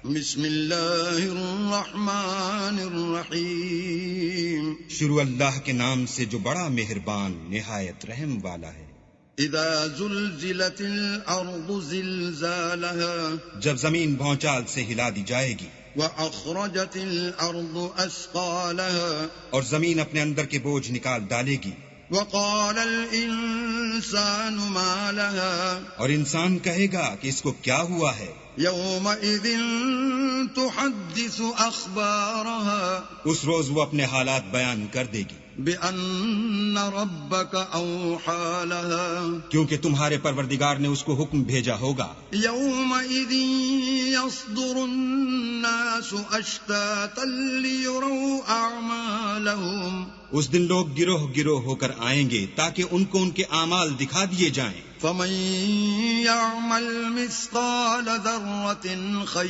بسم اللہ الرحمن الرحیم. شروع اللہ کے نام سے جو بڑا مہربان نہایت رحم والا ہے. اذا زلزلت الارض زلزالها جب زمین بھونچال سے ہلا دی جائے گی. واخرجت الارض اثقالها اور زمین اپنے اندر کے بوجھ نکال ڈالے گی. وقال الانسان ما لها اور انسان کہے گا کہ اس کو کیا ہوا ہے. يومئذ تحدث اخبارها اس روز وہ اپنے حالات بیان کر دے گی بأن ربك اوحى لها کیونکہ تمہارے پروردگار نے اس کو حکم بھیجا ہوگا. يومئذ يصدر الناس اشتاتا ليروا اعمالهم اس دن لوگ گروہ گروہ ہو کر آئیں گے تاکہ ان کو ان کے اعمال دکھا دیے جائیں. فمن يعمل مثقال ذرة خيرا